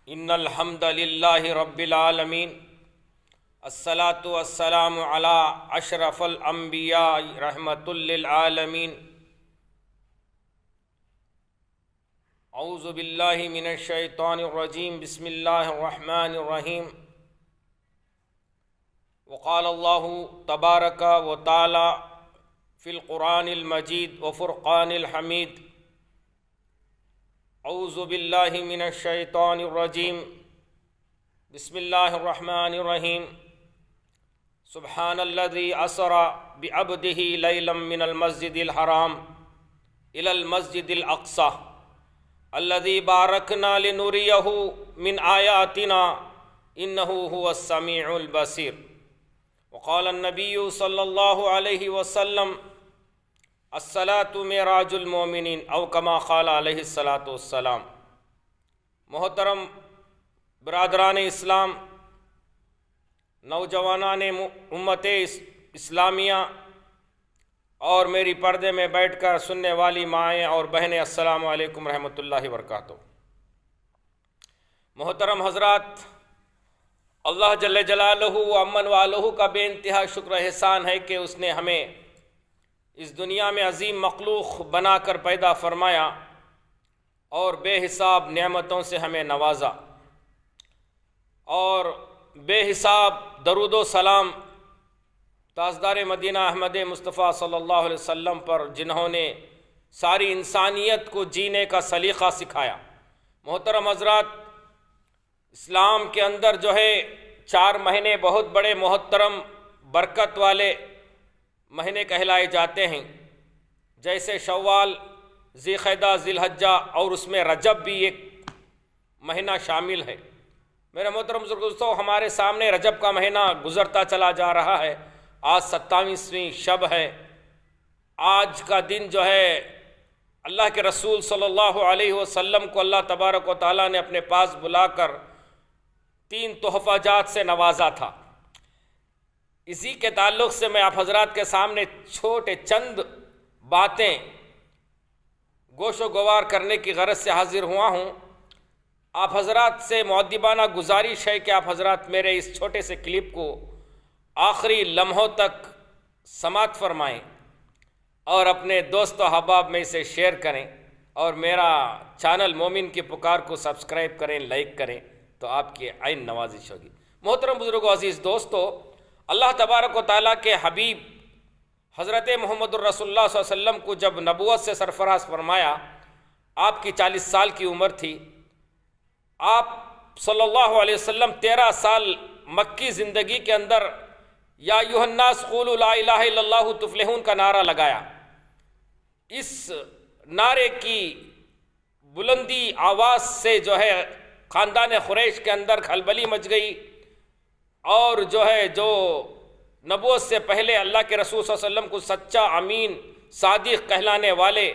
ان الحمد للہ رب العالمین الصلاۃ والسلام علی اشرف الانبیاء رحمۃ للعالمین اعوذ باللہ من الشیطان الرجیم بسم اللہ الرحمن الرحیم وقال اللہ تبارک و تعالی فی القرآن المجید وفرقان الحمید اعوذ باللہ من الشیطان الرجیم بسم اللہ الرحمن الرحیم سبحان الذی اسری بعبدہ لیلا من المسجد الحرام الی المسجد الاقصی الذی بارکنا لنریہ من آیاتنا انہ هو السمیع البصیر وقال النبی صلی اللہ علیہ وسلم الصلاۃ معراج المومنین او کما قال علیہ الصلاۃ والسلام۔ محترم برادران اسلام، نوجوانان امت اسلامیہ اور میری پردے میں بیٹھ کر سننے والی مائیں اور بہنیں، السلام علیکم رحمۃ اللہ وبرکاتہ۔ محترم حضرات، اللہ جل جلالہ و امن والہ کا بے انتہا شکر احسان ہے کہ اس نے ہمیں اس دنیا میں عظیم مخلوق بنا کر پیدا فرمایا اور بے حساب نعمتوں سے ہمیں نوازا، اور بے حساب درود و سلام تاجدار مدینہ احمد مصطفیٰ صلی اللہ علیہ وسلم پر، جنہوں نے ساری انسانیت کو جینے کا سلیقہ سکھایا۔ محترم حضرات، اسلام کے اندر جو ہے 4 مہینے بہت بڑے محترم برکت والے مہینے کہلائے جاتے ہیں، جیسے شوال، ذی القعدہ، ذی الحجہ، اور اس میں رجب بھی ایک مہینہ شامل ہے۔ میرے محترم دوستو، ہمارے سامنے رجب کا مہینہ گزرتا چلا جا رہا ہے۔ آج 27ویں شب ہے۔ آج کا دن جو ہے اللہ کے رسول صلی اللہ علیہ وسلم کو اللہ تبارک و تعالیٰ نے اپنے پاس بلا کر 3 تحفہ جات سے نوازا تھا۔ اسی کے تعلق سے میں آپ حضرات کے سامنے چھوٹے چند باتیں گوش و گوار کرنے کی غرض سے حاضر ہوا ہوں۔ آپ حضرات سے مؤدبانہ گزارش ہے کہ آپ حضرات میرے اس چھوٹے سے کلپ کو آخری لمحوں تک سماعت فرمائیں اور اپنے دوست و احباب میں اسے شیئر کریں، اور میرا چینل مومن کی پکار کو سبسکرائب کریں، لائک کریں، تو آپ کی عین نوازش ہوگی۔ محترم بزرگوں، عزیز دوستو، اللہ تبارک و تعالیٰ کے حبیب حضرت محمد الرسول اللہ صلی اللہ علیہ وسلم کو جب نبوت سے سرفراز فرمایا، آپ کی 40 سال کی عمر تھی۔ آپ صلی اللہ علیہ وسلم 13 سال مکی زندگی کے اندر یا ایھا الناس قولوا لا الہ الا اللہ تفلحون کا نعرہ لگایا۔ اس نعرے کی بلندی آواز سے جو ہے خاندان قریش کے اندر کھلبلی مچ گئی، اور جو نبوت سے پہلے اللہ کے رسول صلی اللہ علیہ وسلم کو سچا، امین، صادق کہلانے والے،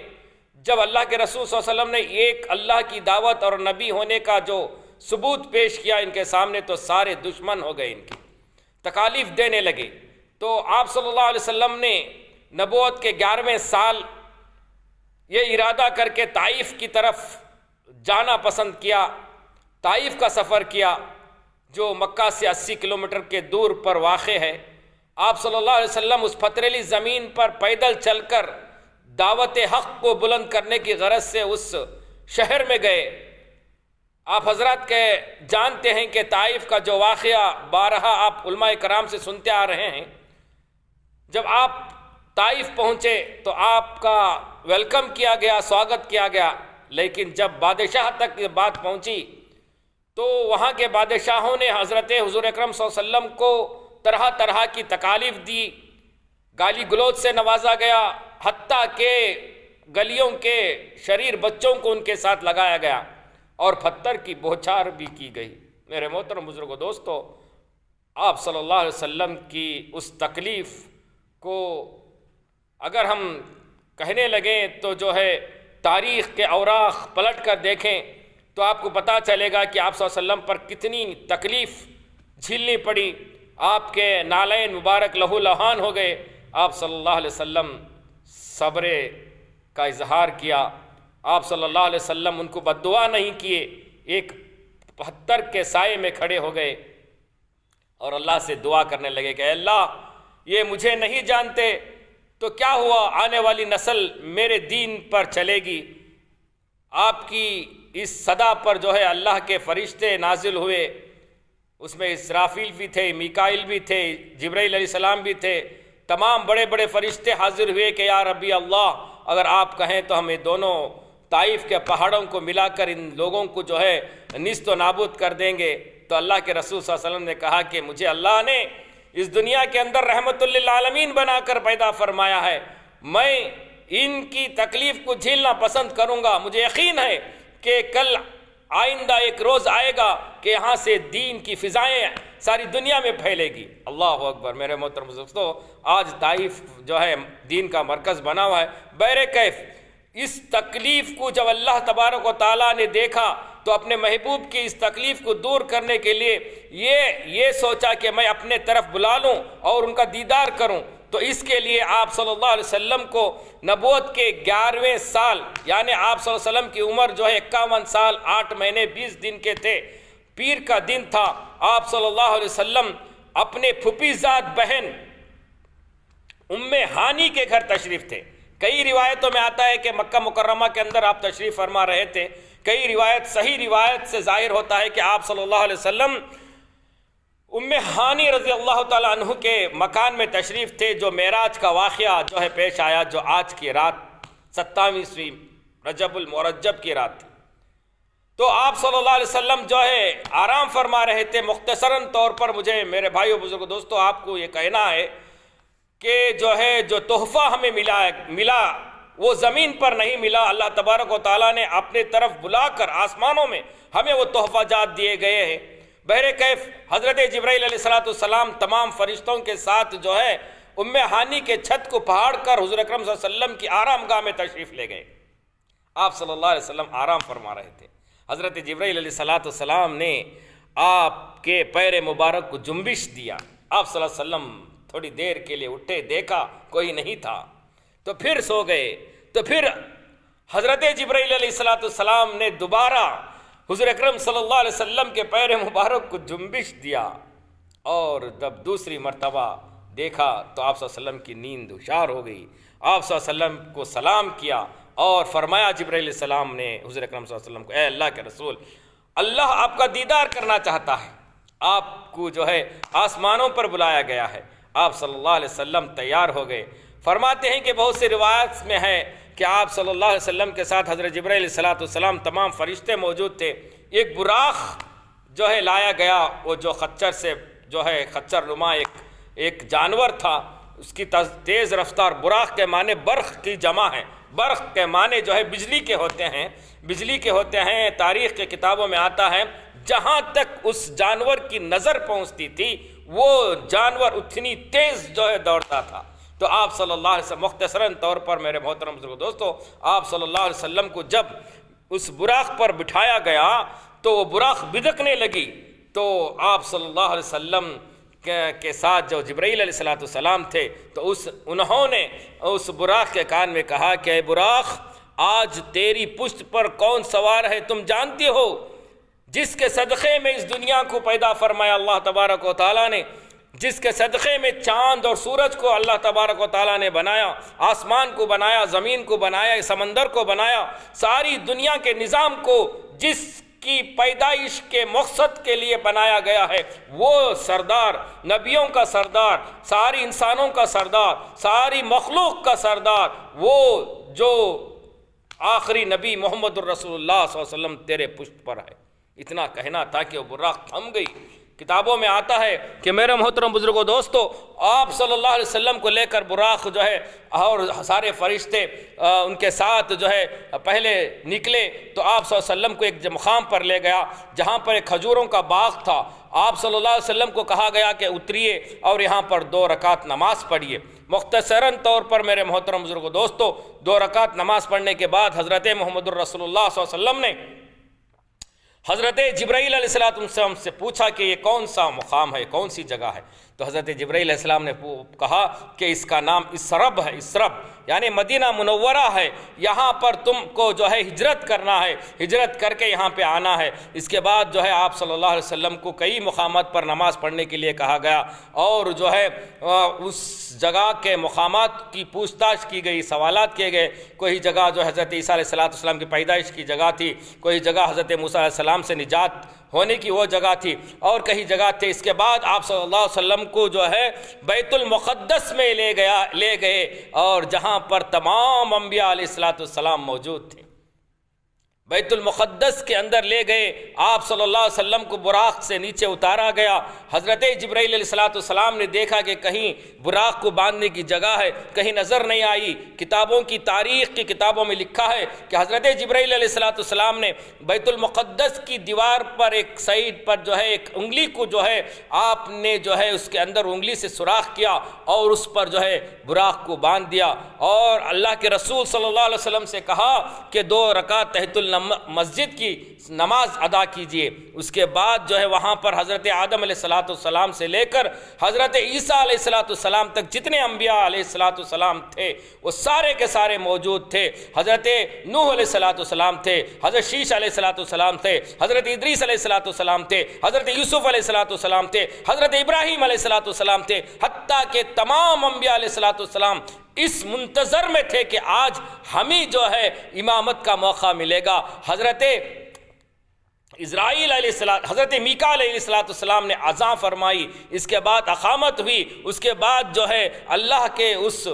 جب اللہ کے رسول صلی اللہ علیہ وسلم نے ایک اللہ کی دعوت اور نبی ہونے کا جو ثبوت پیش کیا ان کے سامنے، تو سارے دشمن ہو گئے، ان کی تکالیف دینے لگے۔ تو آپ صلی اللہ علیہ وسلم نے نبوت کے 11ویں سال یہ ارادہ کر کے طائف کی طرف جانا پسند کیا۔ طائف کا سفر کیا، جو مکہ سے 80 کلومیٹر کے دور پر واقع ہے۔ آپ صلی اللہ علیہ وسلم اس پتریلی زمین پر پیدل چل کر دعوت حق کو بلند کرنے کی غرض سے اس شہر میں گئے۔ آپ حضرات کے جانتے ہیں کہ طائف کا جو واقعہ بارہا آپ علماء کرام سے سنتے آ رہے ہیں۔ جب آپ طائف پہنچے تو آپ کا ویلکم کیا گیا، سواگت کیا گیا، لیکن جب بادشاہ تک یہ بات پہنچی تو وہاں کے بادشاہوں نے حضرت حضور اکرم صلی اللہ علیہ وسلم کو طرح طرح کی تکالیف دی، گالی گلوچ سے نوازا گیا، حتیٰ کہ گلیوں کے شریر بچوں کو ان کے ساتھ لگایا گیا اور پتھر کی بوچھار بھی کی گئی۔ میرے محترم بزرگوں، دوستو، آپ صلی اللہ علیہ وسلم کی اس تکلیف کو اگر ہم کہنے لگیں تو جو ہے تاریخ کے اوراق پلٹ کر دیکھیں تو آپ کو پتہ چلے گا کہ آپ صلی اللہ علیہ وسلم پر کتنی تکلیف جھیلنی پڑی۔ آپ کے نالین مبارک لہو لہان ہو گئے۔ آپ صلی اللہ علیہ وسلم صبر کا اظہار کیا۔ آپ صلی اللہ علیہ وسلم ان کو بد دعا نہیں کیے، ایک پتھر کے سائے میں کھڑے ہو گئے اور اللہ سے دعا کرنے لگے کہ اے اللہ یہ مجھے نہیں جانتے تو کیا ہوا، آنے والی نسل میرے دین پر چلے گی۔ آپ کی اس صدا پر جو ہے اللہ کے فرشتے نازل ہوئے، اس میں اسرافیل بھی تھے، میکائیل بھی تھے، جبرائیل علیہ السلام بھی تھے، تمام بڑے بڑے فرشتے حاضر ہوئے کہ یا ربی اللہ اگر آپ کہیں تو ہمیں دونوں طائف کے پہاڑوں کو ملا کر ان لوگوں کو جو ہے نیست و نابود کر دیں گے۔ تو اللہ کے رسول صلی اللہ علیہ وسلم نے کہا کہ مجھے اللہ نے اس دنیا کے اندر رحمت للعالمین بنا کر پیدا فرمایا ہے، میں ان کی تکلیف کو جھیلنا پسند کروں گا۔ مجھے یقین ہے کہ کل آئندہ ایک روز آئے گا کہ یہاں سے دین کی فضائیں ساری دنیا میں پھیلے گی۔ اللہ اکبر۔ میرے محترم دوستو، آج طائف جو ہے دین کا مرکز بنا ہوا ہے۔ بہرکیف اس تکلیف کو جب اللہ تبارک و تعالیٰ نے دیکھا تو اپنے محبوب کی اس تکلیف کو دور کرنے کے لیے یہ سوچا کہ میں اپنے طرف بلا لوں اور ان کا دیدار کروں۔ تو اس کے لیے آپ صلی اللہ علیہ وسلم کو نبوت کے 11ویں سال، یعنی آپ صلی اللہ علیہ وسلم کی عمر جو ہے 51 سال 8 مہینے 20 دن کے تھے، پیر کا دن تھا۔ آپ صلی اللہ علیہ وسلم اپنے پھوپھی زاد بہن ام ہانی کے گھر تشریف تھے۔ کئی روایتوں میں آتا ہے کہ مکہ مکرمہ کے اندر آپ تشریف فرما رہے تھے، کئی روایت صحیح روایت سے ظاہر ہوتا ہے کہ آپ صلی اللہ علیہ وسلم ام ہانی رضی اللہ تعالیٰ عنہ کے مکان میں تشریف تھے، جو معراج کا واقعہ جو ہے پیش آیا، جو آج کی رات 27ویں رجب المرجب کی رات تھی۔ تو آپ صلی اللہ علیہ وسلم جو ہے آرام فرما رہے تھے۔ مختصراً طور پر مجھے میرے بھائیو بزرگو دوستو آپ کو یہ کہنا ہے کہ جو تحفہ ہمیں ملا وہ زمین پر نہیں ملا، اللہ تبارک و تعالیٰ نے اپنے طرف بلا کر آسمانوں میں ہمیں وہ تحفہ جات دیے گئے ہیں۔ بہرکیف حضرت جبرائیل علیہ السلام تمام فرشتوں کے ساتھ جو ہے ام ہانی کے چھت کو پہاڑ کر حضور اکرم صلی اللہ علیہ وسلم کی آرام گاہ میں تشریف لے گئے۔ آپ صلی اللہ علیہ وسلم آرام فرما رہے تھے۔ حضرت جبرائیل علیہ السلام نے آپ کے پیر مبارک کو جنبش دیا۔ آپ صلی اللہ علیہ وسلم تھوڑی دیر کے لیے اٹھے، دیکھا کوئی نہیں تھا تو پھر سو گئے۔ تو پھر حضرت جبرائیل علیہ السلام نے دوبارہ حضور اکرم صلی اللہ علیہ وسلم کے پیر مبارک کو جنبش دیا، اور جب دوسری مرتبہ دیکھا تو آپ صلی اللہ علیہ وسلم کی نیند ہشار ہو گئی۔ آپ صلی اللہ علیہ وسلم کو سلام کیا اور فرمایا جبرائیل علیہ السلام نے حضور اکرم صلی اللہ علیہ وسلم کو، اے اللہ کے رسول، اللہ آپ کا دیدار کرنا چاہتا ہے، آپ کو جو ہے آسمانوں پر بلایا گیا ہے۔ آپ صلی اللہ علیہ وسلم تیار ہو گئے۔ فرماتے ہیں کہ بہت سی روایات میں ہے کہ آپ صلی اللہ علیہ وسلم کے ساتھ حضرت جبرائیل علیہ السلام تمام فرشتے موجود تھے۔ ایک براق جو ہے لایا گیا، وہ جو خچر سے جو ہے خچر نما ایک جانور تھا، اس کی تیز رفتار، براق کے معنی برق کی جمع ہے، برق کے معنی جو ہے بجلی کے ہوتے ہیں۔ تاریخ کے کتابوں میں آتا ہے جہاں تک اس جانور کی نظر پہنچتی تھی وہ جانور اتنی تیز جو ہے دوڑتا تھا۔ تو آپ صلی اللہ علیہ وسلم مختصراً طور پر میرے محترم دوستو، آپ صلی اللہ علیہ وسلم کو جب اس براق پر بٹھایا گیا تو وہ براق بدکنے لگی، تو آپ صلی اللہ علیہ وسلم کے ساتھ جو جبرائیل علیہ السلام تھے تو انہوں نے اس براق کے کان میں کہا کہ اے براق، آج تیری پشت پر کون سوار ہے تم جانتے ہو؟ جس کے صدقے میں اس دنیا کو پیدا فرمایا اللہ تبارک و تعالیٰ نے، جس کے صدقے میں چاند اور سورج کو اللہ تبارک و تعالیٰ نے بنایا، آسمان کو بنایا، زمین کو بنایا، سمندر کو بنایا، ساری دنیا کے نظام کو جس کی پیدائش کے مقصد کے لیے بنایا گیا ہے، وہ سردار، نبیوں کا سردار، ساری انسانوں کا سردار، ساری مخلوق کا سردار، وہ جو آخری نبی محمد الرسول اللہ صلی اللہ علیہ وسلم تیرے پشت پر ہے۔ اتنا کہنا تھا کہ وہ براق تھم گئی۔ کتابوں میں آتا ہے کہ میرے محترم بزرگوں دوستو، آپ صلی اللہ علیہ وسلم کو لے کر براق جو ہے اور سارے فرشتے ان کے ساتھ جو ہے پہلے نکلے، تو آپ صلی اللہ علیہ وسلم کو ایک مقام پر لے گیا جہاں پر ایک کھجوروں کا باغ تھا۔ آپ صلی اللہ علیہ وسلم کو کہا گیا کہ اتریے اور یہاں پر 2 رکعت نماز پڑھیے۔ مختصراً طور پر میرے محترم بزرگوں دوستو، 2 رکعت نماز پڑھنے کے بعد حضرت محمد الرسول اللہ صلی اللہ علیہ وسلم نے حضرت جبرائیل علیہ السلام سے پوچھا کہ یہ کون سا مقام ہے، کون سی جگہ ہے؟ تو حضرت جبرائیل علیہ السلام نے کہا کہ اس کا نام اسرب ہے، اسرب، یعنی مدینہ منورہ ہے، یہاں پر تم کو جو ہے ہجرت کرنا ہے، ہجرت کر کے یہاں پہ آنا ہے۔ اس کے بعد جو ہے آپ صلی اللہ علیہ وسلم کو کئی مقامات پر نماز پڑھنے کے لیے کہا گیا، اور جو ہے اس جگہ کے مقامات کی پوچھ تاچھ کی گئی، سوالات کیے گئے۔ کوئی جگہ جو حضرت عیسیٰ علیہ السلام کی پیدائش کی جگہ تھی، کوئی جگہ حضرت موسیٰ علیہ السلام سے نجات ہونے کی وہ جگہ تھی، اور کئی جگہ تھے۔ اس کے بعد آپ صلی اللہ علیہ وسلم کو جو ہے بیت المقدس میں لے گئے، اور جہاں پر تمام انبیاء علیہ السلام موجود تھے، بیت المقدس کے اندر لے گئے۔ آپ صلی اللہ علیہ وسلم کو براق سے نیچے اتارا گیا۔ حضرت جبرائیل علیہ السلام نے دیکھا کہ کہیں براق کو باندھنے کی جگہ ہے، کہیں نظر نہیں آئی۔ کتابوں کی تاریخ کی کتابوں میں لکھا ہے کہ حضرت جبرائیل علیہ السلام نے بیت المقدس کی دیوار پر ایک سائیڈ پر جو ہے ایک انگلی کو جو ہے آپ نے جو ہے اس کے اندر انگلی سے سوراخ کیا، اور اس پر جو ہے براق کو باندھ دیا، اور اللہ کے رسول صلی اللہ علیہ وسلم سے کہا کہ 2 رکعت تحت مسجد کی نماز ادا کیجئے۔ اس کے بعد جو ہے وہاں پر حضرت آدم علیہ السلام سے لے کر حضرت عیسیٰ علیہ السلام تک جتنے انبیاء علیہ السلام تھے وہ سارے کے سارے موجود تھے۔ حضرت نوح علیہ السلام تھے، حضرت شیش علیہ السلام تھے، حضرت ادریس علیہ السلام تھے، حضرت یوسف علیہ السلام تھے، حضرت ابراہیم علیہ السلام تھے، حتیٰ کہ تمام انبیاء علیہ السلام اس منتظر میں تھے کہ آج ہمیں جو ہے امامت کا موقع ملے گا۔ حضرت اسرائیل علیہ السلام، حضرت میکائیل علیہ السلام نے اذان فرمائی، اس کے بعد اقامت ہوئی۔ اس کے بعد جو ہے اللہ کے اس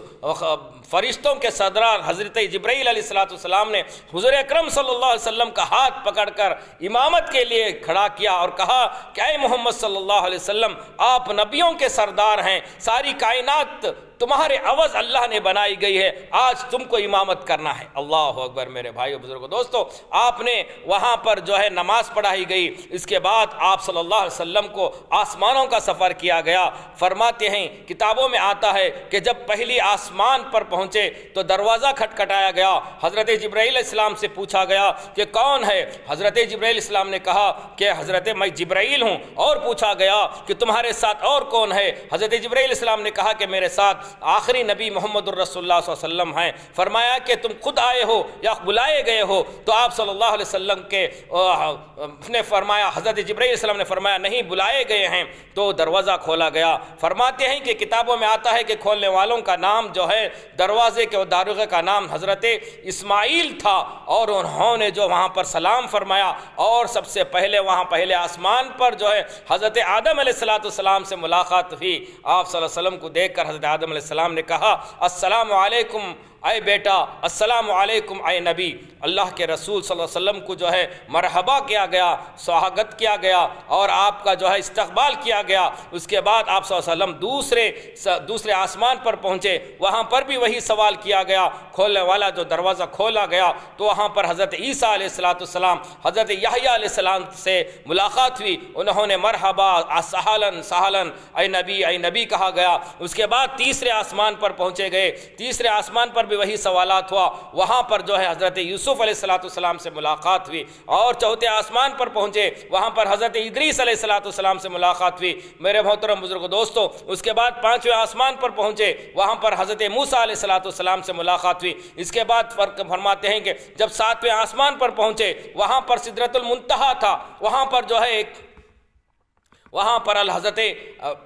فرشتوں کے سردار حضرت جبرائیل علیہ السلام نے حضور اکرم صلی اللہ علیہ وسلم کا ہاتھ پکڑ کر امامت کے لیے کھڑا کیا اور کہا کہ اے محمد صلی اللہ علیہ وسلم، آپ نبیوں کے سردار ہیں، ساری کائنات تمہارے عوض اللہ نے بنائی گئی ہے، آج تم کو امامت کرنا ہے۔ اللہ اکبر میرے بھائیو بزرگو دوستو، آپ نے وہاں پر جو ہے نماز پڑھائی گئی۔ اس کے بعد آپ صلی اللہ علیہ وسلم کو آسمانوں کا سفر کیا گیا۔ فرماتے ہیں کتابوں میں آتا ہے کہ جب پہلی آسمان پر پہنچے تو دروازہ کھٹکھٹایا گیا، حضرت جبرائیل علیہ السلام سے پوچھا گیا کہ کون ہے؟ حضرت جبرائیل علیہ السلام نے کہا کہ حضرت میں جبرائیل ہوں، اور پوچھا گیا کہ تمہارے ساتھ اور کون ہے؟ حضرت جبرائیل علیہ السلام نے کہا کہ میرے ساتھ آخری نبی محمد الرسول اللہ صلی اللہ علیہ وسلم ہیں۔ فرمایا کہ تم خود آئے ہو یا بلائے گئے ہو؟ تو آپ صلی اللہ علیہ وسلم نے فرمایا، حضرت جبرائیل علیہ السلام نے فرمایا نہیں، بلائے گئے ہیں۔ تو دروازہ کھولا گیا۔ فرماتے ہیں کہ کتابوں میں آتا ہے کہ کھولنے والوں کا نام جو ہے، دروازے کے داروغے کا نام حضرت اسماعیل تھا، اور انہوں نے جو وہاں پر سلام فرمایا، اور سب سے پہلے وہاں پہلے آسمان پر جو ہے حضرت آدم علیہ السلام سے ملاقات ہوئی۔ آپ صلی اللہ علیہ وسلم کو دیکھ کر حضرت آدم علیہ السلام نے کہا السلام علیکم اے بیٹا، السلام علیکم اے نبی۔ اللہ کے رسول صلی اللہ علیہ وسلم کو جو ہے مرحبا کیا گیا، سواگت کیا گیا، اور آپ کا جو ہے استقبال کیا گیا۔ اس کے بعد آپ صلی اللہ علیہ وسلم دوسرے آسمان پر پہنچے، وہاں پر بھی وہی سوال کیا گیا۔ کھولنے والا جو دروازہ کھولا گیا تو وہاں پر حضرت عیسیٰ علیہ السلام، حضرت یحییٰ علیہ السلام سے ملاقات ہوئی۔ انہوں نے مرحبا سہلن سہلن اے نبی کہا گیا۔ اس کے بعد تیسرے آسمان پر پہنچے گئے، تیسرے آسمان پر بھی وہی سوالات ہوا، وہاں پر جو ہے حضرت یوسف علیہ السلام سے ملاقات ہوئی۔ اور چوتھے آسمان پر پہنچے، وہاں پر حضرت ادریس علیہ السلام سے ملاقات ہوئی۔ میرے محترم بزرگ دوستو، اس کے بعد پانچویں آسمان پر پہنچے، وہاں پر حضرت موسیٰ علیہ السلام سے ملاقات ہوئی۔ اس کے بعد فرماتے ہیں کہ جب ساتویں آسمان پر پہنچے، وہاں پر سدرۃ المنتہا تھا، وہاں پر جو ہے وہاں پر حضرت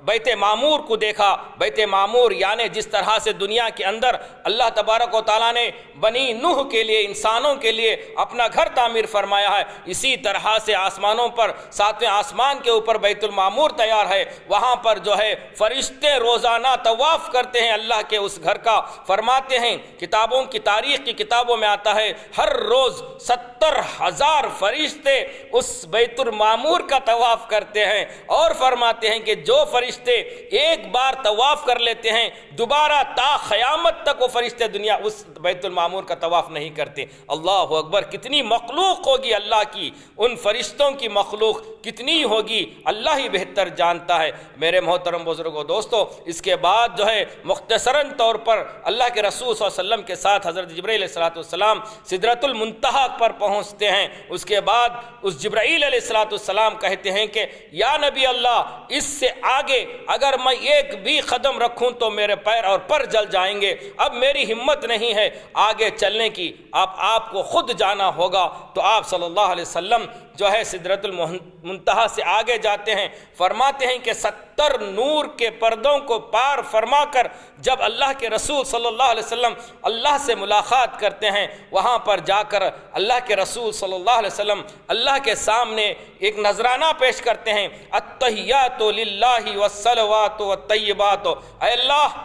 بیت معمور کو دیکھا۔ بیت معمور یعنی جس طرح سے دنیا کے اندر اللہ تبارک و تعالیٰ نے بنی نوح کے لیے، انسانوں کے لیے اپنا گھر تعمیر فرمایا ہے، اسی طرح سے آسمانوں پر ساتویں آسمان کے اوپر بیت المعمور تیار ہے۔ وہاں پر جو ہے فرشتے روزانہ طواف کرتے ہیں اللہ کے اس گھر کا۔ فرماتے ہیں کتابوں کی تاریخ کی کتابوں میں آتا ہے ہر روز 70,000 فرشتے اس بیت المعمور کا طواف کرتے ہیں، اور فرماتے ہیں کہ جو فرشتے ایک بار طواف کر لیتے ہیں دوبارہ تا قیامت تک وہ فرشتے دنیا اس بیت المعمور کا طواف نہیں کرتے۔ اللہ اکبر، کتنی مخلوق ہوگی اللہ کی، ان فرشتوں کی مخلوق کتنی ہوگی اللہ ہی بہتر جانتا ہے۔ میرے محترم بزرگوں دوستو، اس کے بعد جو ہے مختصراً طور پر اللہ کے رسول صلی اللہ علیہ وسلم کے ساتھ حضرت جبرائیل علیہ السلام سدرۃ المنتہا پر پہنچتے ہیں۔ اس کے بعد اس جبرائیل علیہ السلام کہتے ہیں کہ یا نبی نبی اللہ اس سے آگے اگر میں ایک بھی قدم رکھوں تو میرے پیر اور پر جل جائیں گے، اب میری ہمت نہیں ہے آگے چلنے کی، اب آپ کو خود جانا ہوگا۔ تو آپ صلی اللہ علیہ وسلم جو ہے سدرۃ المنتہا سے آگے جاتے ہیں، فرماتے ہیں کہ 70 نور کے پردوں کو پار فرما کر جب اللہ کے رسول صلی اللہ علیہ وسلم اللہ سے ملاقات کرتے ہیں، وہاں پر جا کر اللہ کے رسول صلی اللہ علیہ وسلم اللہ کے سامنے ایک نذرانہ پیش کرتے ہیں، التحیات للہ والصلوات والطیبات، اے اللہ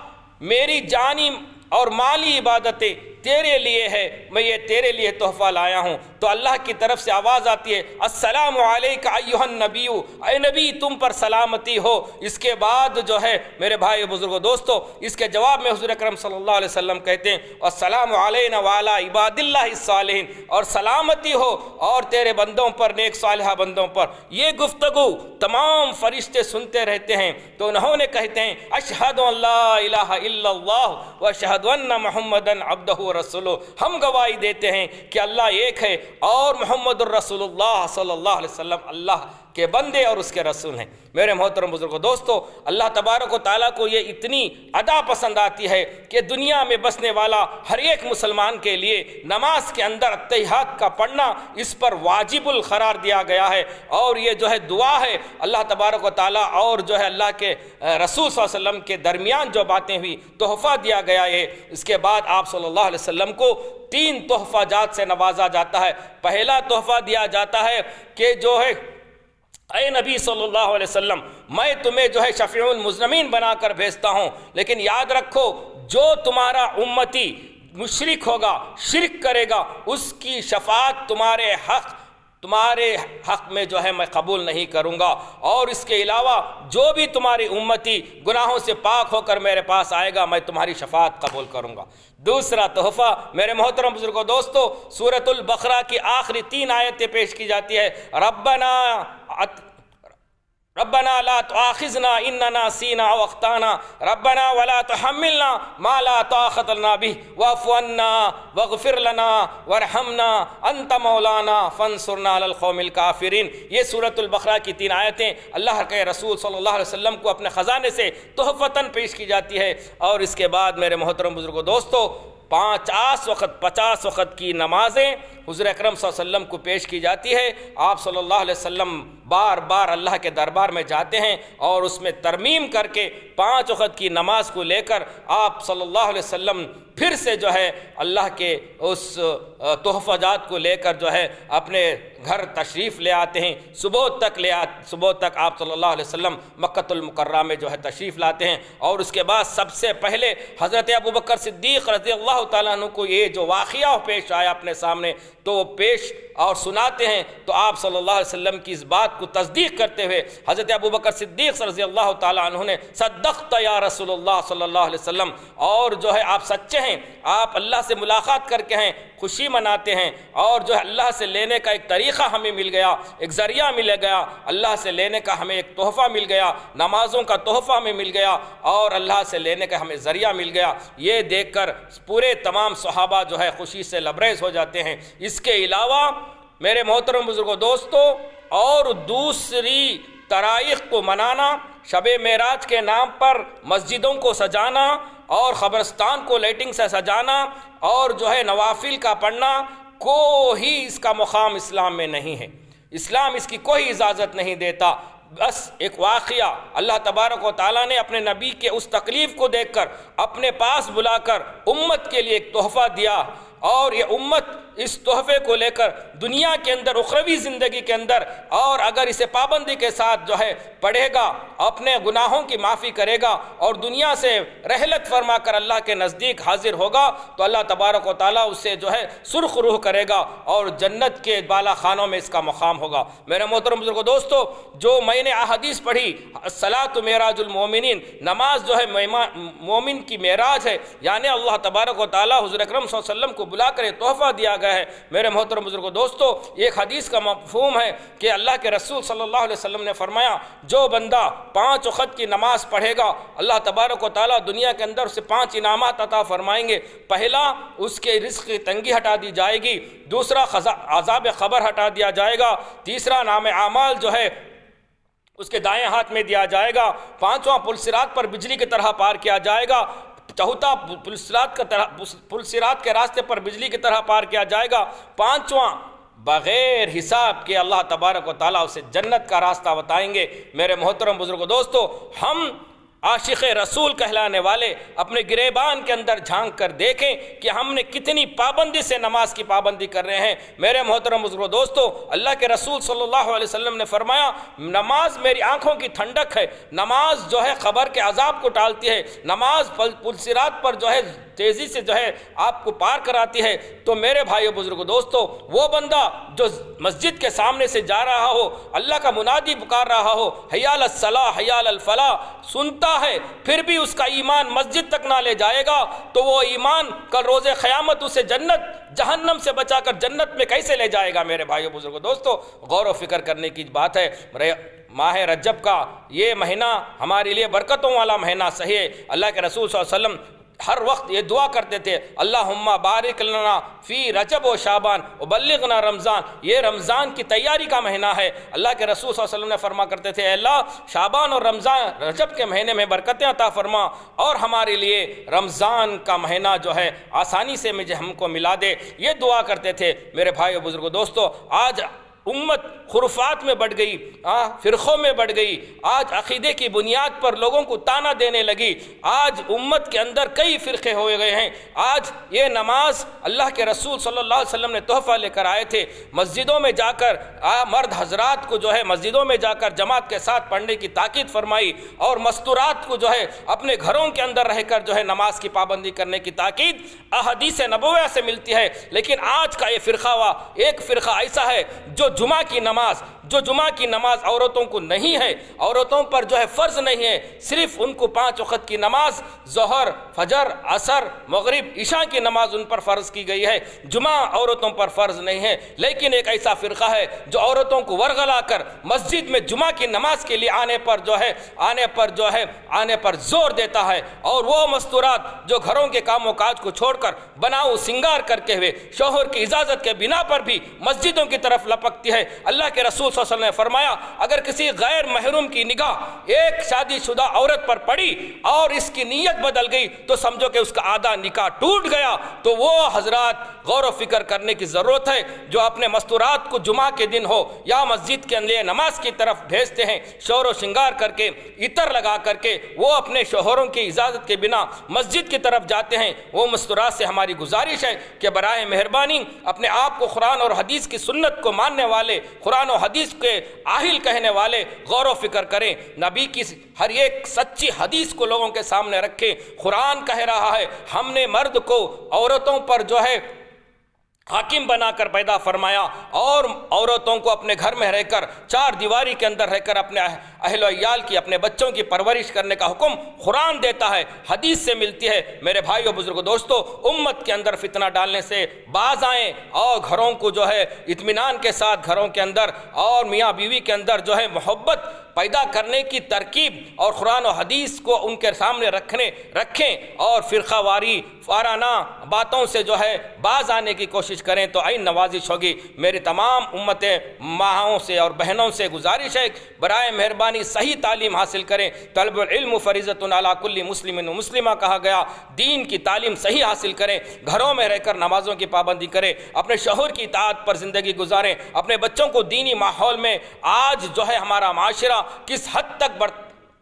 میری جانی اور مالی عبادتیں تیرے لیے ہے، میں یہ تیرے لیے تحفہ لایا ہوں۔ تو اللہ کی طرف سے آواز آتی ہے، السلام علیک ایھا النبی، اے نبی تم پر سلامتی ہو۔ اس کے بعد جو ہے میرے بھائی بزرگوں دوستو، اس کے جواب میں حضور اکرم صلی اللہ علیہ وسلم کہتے ہیں، السلام علینا وعلی عباد اللہ الصالحین، اور سلامتی ہو اور تیرے بندوں پر، نیک صالحہ بندوں پر۔ یہ گفتگو تمام فرشتے سنتے رہتے ہیں، تو انہوں نے کہتے ہیں، اشہد ان لا الہ الا اللہ واشہد ان محمدًا عبدہ رسولہ، ہم گواہی دیتے ہیں کہ اللہ ایک ہے اور محمد الرسول اللہ صلی اللہ علیہ وسلم اللہ کے بندے اور اس کے رسول ہیں۔ میرے محترم بزرگوں دوستو، اللہ تبارک و تعالیٰ کو یہ اتنی ادا پسند آتی ہے کہ دنیا میں بسنے والا ہر ایک مسلمان کے لیے نماز کے اندر التحیات کا پڑھنا اس پر واجب القرار دیا گیا ہے، اور یہ جو ہے دعا ہے اللہ تبارک و تعالیٰ اور جو ہے اللہ کے رسول صلی اللہ علیہ وسلم کے درمیان جو باتیں ہوئی، تحفہ دیا گیا ہے۔ اس کے بعد آپ صلی اللہ علیہ وسلم کو 3 تحفہ جات سے نوازا جاتا ہے۔ پہلا تحفہ دیا جاتا ہے کہ جو ہے، اے نبی صلی اللہ علیہ وسلم میں تمہیں جو ہے شفیع المذنبین بنا کر بھیجتا ہوں، لیکن یاد رکھو جو تمہارا امتی مشرک ہوگا، شرک کرے گا، اس کی شفاعت تمہارے حق میں جو ہے میں قبول نہیں کروں گا، اور اس کے علاوہ جو بھی تمہاری امتی گناہوں سے پاک ہو کر میرے پاس آئے گا میں تمہاری شفاعت قبول کروں گا۔ دوسرا تحفہ میرے محترم بزرگوں دوستو، سورۃ البقرہ کی آخری 3 آیتیں پیش کی جاتی ہے، ربنا لا تؤاخذنا ان نسینا او اخطانا ربنا ولا تحملنا ما لا طاقة لنا به واعف عنا واغفر لنا وارحمنا انت مولانا فانصرنا على القوم الكافرین۔ یہ سورۃ البقرہ کی 3 آیتیں اللہ کے رسول صلی اللہ علیہ وسلم کو اپنے خزانے سے تحفتاً پیش کی جاتی ہے، اور اس کے بعد میرے محترم بزرگوں دوستو 50 وقت کی نمازیں حضور اکرم صلی اللہ علیہ وسلم کو پیش کی جاتی ہے۔ آپ صلی اللہ علیہ وسلم بار بار اللہ کے دربار میں جاتے ہیں اور اس میں ترمیم کر کے 5 وقت کی نماز کو لے کر آپ صلی اللہ علیہ وسلم پھر سے جو ہے اللہ کے اس تحفہ جات کو لے کر جو ہے اپنے گھر تشریف لے آتے ہیں۔ صبح تک آپ صلی اللہ علیہ وسلم مکۃ المکرمہ میں جو ہے تشریف لاتے ہیں، اور اس کے بعد سب سے پہلے حضرت ابوبکر صدیق رضی اللہ تعالیٰ عنہ کو یہ جو واقعہ پیش آیا اپنے سامنے تو وہ پیش اور سناتے ہیں، تو آپ صلی اللہ علیہ وسلم کی اس بات کو تصدیق کرتے ہوئے حضرت ابوبکر صدیق رضی اللہ تعالیٰ عنہ نے صدقت یا رسول اللہ صلی اللہ علیہ وسلم، اور جو ہے آپ سچے ہیں، آپ اللہ سے ملاقات کر کے ہیں، خوشی مناتے ہیں، اور جو ہے اللہ سے لینے کا ایک طریقہ ہمیں مل گیا، ایک ذریعہ مل گیا، اللہ سے لینے کا ہمیں ایک تحفہ مل گیا، نمازوں کا تحفہ ہمیں مل گیا، اور اللہ سے لینے کا ہمیں ذریعہ مل گیا۔ یہ دیکھ کر پورے تمام صحابہ جو ہے خوشی سے لبریز ہو جاتے ہیں۔ اس کے علاوہ میرے محترم بزرگوں دوستو، اور دوسری تاریخ کو منانا، شب معراج کے نام پر مسجدوں کو سجانا اور قبرستان کو لائٹنگ سے سجانا اور جو ہے نوافل کا پڑھنا، کوئی اس کا مقام اسلام میں نہیں ہے، اسلام اس کی کوئی اجازت نہیں دیتا۔ بس ایک واقعہ اللہ تبارک و تعالیٰ نے اپنے نبی کے اس تکلیف کو دیکھ کر اپنے پاس بلا کر امت کے لیے ایک تحفہ دیا، اور یہ امت اس تحفے کو لے کر دنیا کے اندر اخروی زندگی کے اندر، اور اگر اسے پابندی کے ساتھ جو ہے پڑھے گا، اپنے گناہوں کی معافی کرے گا اور دنیا سے رحلت فرما کر اللہ کے نزدیک حاضر ہوگا، تو اللہ تبارک و تعالیٰ اسے جو ہے سرخ روح کرے گا اور جنت کے بالا خانوں میں اس کا مقام ہوگا۔ میرے محترم بزرگوں دوستو، جو میں نے احادیث پڑھی، الصلاۃ معراج المومنین، نماز جو ہے مومن کی معراج ہے، یعنی اللہ تبارک و تعالیٰ حضور اکرم صلی اللہ علیہ وسلم کو بلا کر تحفہ دیا گیا ہے۔ میرے محترم بزرگوں دوستو، ایک حدیث کا مفہوم ہے کہ اللہ کے رسول صلی اللہ علیہ وسلم نے فرمایا، جو بندہ 5 وقت کی نماز پڑھے گا، اللہ تبارک و تعالیٰ دنیا کے اندر اسے 5 انعامات عطا فرمائیں گے۔ پہلا، اس کے رزق کی تنگی ہٹا دی جائے گی، دوسرا عذاب قبر ہٹا دیا جائے گا، تیسرا نام اعمال جو ہے اس کے دائیں ہاتھ میں دیا جائے گا، پانچواں پلصراط پر بجلی کی طرح پار کیا جائے گا، چوتھا پلصراط کے راستے پر بجلی کی طرح پار کیا جائے گا، پانچواں بغیر حساب کے اللہ تبارک و تعالیٰ اسے جنت کا راستہ بتائیں گے۔ میرے محترم بزرگو دوستو، ہم عاشق رسول کہلانے والے اپنے گریبان کے اندر جھانک کر دیکھیں کہ ہم نے کتنی پابندی سے نماز کی پابندی کر رہے ہیں۔ میرے محترم بزرگو دوستو، اللہ کے رسول صلی اللہ علیہ وسلم نے فرمایا، نماز میری آنکھوں کی ٹھنڈک ہے، نماز جو ہے قبر کے عذاب کو ٹالتی ہے، نماز پلصراط پر جو ہے تیزی سے جو ہے آپ کو پار کراتی ہے۔ تو میرے بھائیو بزرگو دوستو، وہ بندہ جو مسجد کے سامنے سے جا رہا ہو، اللہ کا منادی پکار رہا ہو، حی علی الصلاح حی علی الفلاح، سنتا ہے پھر بھی اس کا ایمان مسجد تک نہ لے جائے گا، تو وہ ایمان کل روز قیامت اسے جہنم سے بچا کر جنت میں کیسے لے جائے گا؟ میرے بھائیو بزرگو دوستو، غور و فکر کرنے کی بات ہے۔ ماہ رجب کا یہ مہینہ ہمارے لیے برکتوں والا مہینہ صحیح ہے۔ اللہ کے رسول صلی اللہ علیہ وسلم ہر وقت یہ دعا کرتے تھے، اللہم بارک لنا فی رجب و شعبان وبلغنا رمضان۔ یہ رمضان کی تیاری کا مہینہ ہے۔ اللہ کے رسول صلی اللہ علیہ وسلم نے فرما کرتے تھے، اے اللہ شعبان اور رجب کے مہینے میں برکتیں عطا فرما، اور ہمارے لیے رمضان کا مہینہ جو ہے آسانی سے مجھے ہم کو ملا دے۔ یہ دعا کرتے تھے۔ میرے بھائیو بزرگو دوستو، آج امت خرافات میں بڑھ گئی، فرقوں میں بڑھ گئی، آج عقیدے کی بنیاد پر لوگوں کو تانا دینے لگی، آج امت کے اندر کئی فرقے ہوئے گئے ہیں۔ آج یہ نماز اللہ کے رسول صلی اللہ علیہ وسلم نے تحفہ لے کر آئے تھے، مسجدوں میں جا کر مرد حضرات کو جو ہے مسجدوں میں جا کر جماعت کے ساتھ پڑھنے کی تاکید فرمائی، اور مستورات کو جو ہے اپنے گھروں کے اندر رہ کر جو ہے نماز کی پابندی کرنے کی تاکید احادیث نبویہ سے ملتی ہے۔ لیکن آج کا یہ فرقہ ایک فرقہ ایسا ہے جو جمعہ کی نماز عورتوں کو نہیں ہے، عورتوں پر جو ہے فرض نہیں ہے، صرف ان کو 5 وقت کی نماز ظہر، فجر، عصر، مغرب، عشاء کی نماز ان پر فرض کی گئی ہے، جمعہ عورتوں پر فرض نہیں ہے۔ لیکن ایک ایسا فرقہ ہے جو عورتوں کو ورغلا کر مسجد میں جمعہ کی نماز کے لیے آنے پر زور دیتا ہے، اور وہ مستورات جو گھروں کے کام و کاج کو چھوڑ کر بناؤ سنگار کرتے ہوئے شوہر کی اجازت کے بنا پر بھی مسجدوں کی طرف لپکتی ہے۔ اللہ کے رسول صلی اللہ علیہ وسلم نے فرمایا، اگر کسی غیر محرم کی نگاہ ایک شادی شدہ عورت پر پڑی اور اس کی نیت بدل گئی تو سمجھو کہ اس کا آدھا نکاح ٹوٹ گیا۔ تو وہ حضرات غور و فکر کرنے کی ضرورت ہے جو اپنے مستورات کو جمعہ کے دن ہو یا مسجد کے لیے نماز کی طرف بھیجتے ہیں، شور و شنگار کر کے، عطر لگا کر کے وہ اپنے شوہروں کی اجازت کے بنا مسجد کی طرف جاتے ہیں۔ وہ مستورات سے ہماری گزارش ہے کہ برائے مہربانی اپنے آپ کو قرآن اور حدیث کی سنت کو ماننے والے، قرآن و حدیث کے اہل کہنے والے غور و فکر کریں، نبی کی ہر ایک سچی حدیث کو لوگوں کے سامنے رکھیں۔ قرآن کہہ رہا ہے، ہم نے مرد کو عورتوں پر جو ہے حاکم بنا کر پیدا فرمایا، اور عورتوں کو اپنے گھر میں رہ کر 4 دیواری کے اندر رہ کر اپنے اہل و عیال کی، اپنے بچوں کی پرورش کرنے کا حکم قرآن دیتا ہے، حدیث سے ملتی ہے۔ میرے بھائیو بزرگو دوستو، امت کے اندر فتنہ ڈالنے سے باز آئیں، اور گھروں کو جو ہے اطمینان کے ساتھ گھروں کے اندر اور میاں بیوی کے اندر جو ہے محبت پیدا کرنے کی ترکیب اور قرآن و حدیث کو ان کے سامنے رکھیں، اور فرقہ وارانہ باتوں سے جو ہے باز آنے کی کوشش کریں تو عین نوازش ہوگی۔ میری تمام امت ماؤں سے اور بہنوں سے گزارش ہے، برائے مہربانی صحیح تعلیم حاصل کریں۔ طلب العلم فریضۃ علی کل مسلم و مسلمہ کہا گیا، دین کی تعلیم صحیح حاصل کریں، گھروں میں رہ کر نمازوں کی پابندی کریں، اپنے شوہر کی اطاعت پر زندگی گزاریں، اپنے بچوں کو دینی ماحول میں۔ آج جو ہے ہمارا معاشرہ کس حد تک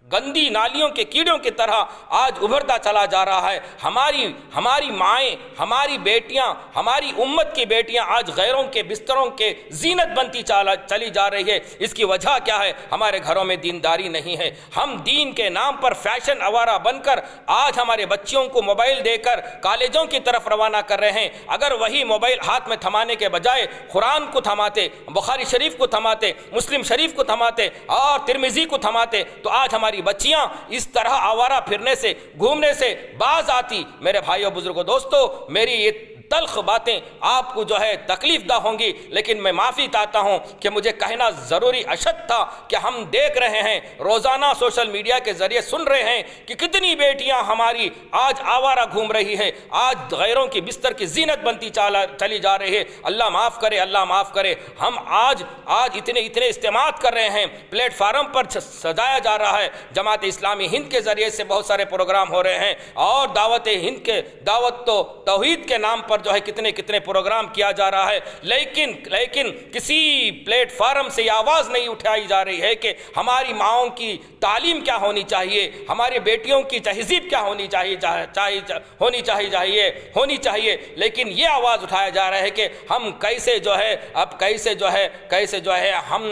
گندی نالیوں کے کیڑوں کی طرح آج ابھرتا چلا جا رہا ہے۔ ہماری مائیں، ہماری بیٹیاں، ہماری امت کی بیٹیاں آج غیروں کے بستروں کے زینت بنتی چلی جا رہی ہے۔ اس کی وجہ کیا ہے؟ ہمارے گھروں میں دینداری نہیں ہے۔ ہم دین کے نام پر فیشن آوارہ بن کر آج ہمارے بچیوں کو موبائل دے کر کالجوں کی طرف روانہ کر رہے ہیں۔ اگر وہی موبائل ہاتھ میں تھمانے کے بجائے قرآن کو تھماتے، بخاری شریف کو تھماتے، مسلم شریف کو تھماتے اور ترمذی کو تھماتے تو آج ہماری بچیاں اس طرح آوارہ پھرنے سے، گھومنے سے باز آتی۔ میرے بھائیو بزرگو دوستو، میری یہ تلخ باتیں آپ کو جو ہے تکلیف دہ ہوں گی، لیکن میں معافی چاہتا ہوں کہ مجھے کہنا ضروری اشد تھا کہ ہم دیکھ رہے ہیں، روزانہ سوشل میڈیا کے ذریعے سن رہے ہیں کہ کتنی بیٹیاں ہماری آج آوارہ گھوم رہی ہے، آج غیروں کی بستر کی زینت بنتی چلی جا رہی ہے۔ اللہ معاف کرے، اللہ معاف کرے۔ ہم آج اتنے اجتماعات کر رہے ہیں، پلیٹ فارم پر سجایا جا رہا ہے، جماعت اسلامی ہند کے ذریعے سے بہت سارے پروگرام ہو رہے ہیں، اور دعوت ہند کے دعوت تو توحید کے نام پر جو ہے کتنے پروگرام کیا جا رہا ہے، لیکن کسی پلیٹ فارم سے یہ آواز نہیں اٹھائی جا رہی ہے کہ ہماری ماؤں کی تعلیم کیا ہونی چاہیے، ہماری بیٹیوں کی تہذیب کیا ہونی چاہیے۔ لیکن یہ آواز اٹھایا جا رہا ہے کہ ہم کیسے جو ہے ہم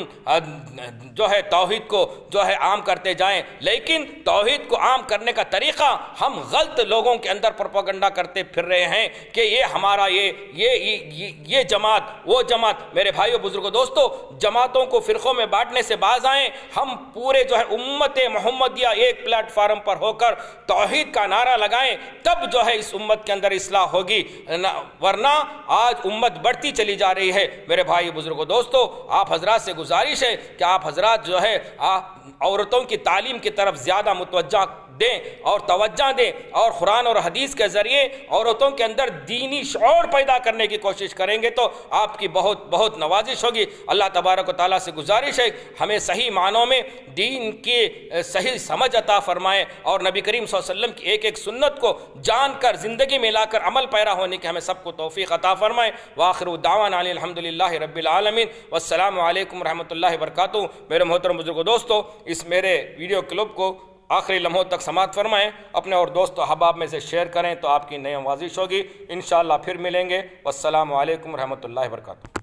جو ہے توحید کو جو ہے عام کرتے جائیں، لیکن توحید کو عام کرنے کا طریقہ ہم غلط لوگوں کے اندر پروپیگنڈا کرتے پھر رہے ہیں کہ یہ ہمارا یہ جماعت وہ جماعت۔ میرے بھائیو بزرگوں دوستو، جماعتوں کو فرقوں میں بانٹنے سے باز آئیں، ہم پورے جو ہے امت محمدیہ ایک پلیٹ فارم پر ہو کر توحید کا نعرہ لگائیں، تب جو ہے اس امت کے اندر اصلاح ہوگی، ورنہ آج امت بڑھتی چلی جا رہی ہے۔ میرے بھائی بزرگوں دوستو، آپ حضرات سے گزارش ہے کہ آپ حضرات جو ہے عورتوں کی تعلیم کی طرف زیادہ متوجہ دیں اور توجہ دیں، اور قرآن اور حدیث کے ذریعے عورتوں کے اندر دینی شعور پیدا کرنے کی کوشش کریں گے تو آپ کی بہت نوازش ہوگی۔ اللہ تبارک و تعالیٰ سے گزارش ہے ہمیں صحیح معنوں میں دین کی صحیح سمجھ عطا فرمائے، اور نبی کریم صلی اللہ علیہ وسلم کی ایک سنت کو جان کر زندگی میں لا کر عمل پیرا ہونے کی ہمیں سب کو توفیق عطا فرمائے۔ وآخر دعوانا الحمدللہ رب العالمین، والسلام علیکم ورحمۃ اللہ وبرکاتہ۔ میرے محترم بزرگوں دوستو، اس میرے ویڈیو کلپ کو آخری لمحوں تک سماعت فرمائیں، اپنے اور دوست و احباب میں سے شیئر کریں تو آپ کی نئی نوازش ہوگی۔ انشاءاللہ پھر ملیں گے۔ والسلام علیکم ورحمۃ اللہ وبرکاتہ۔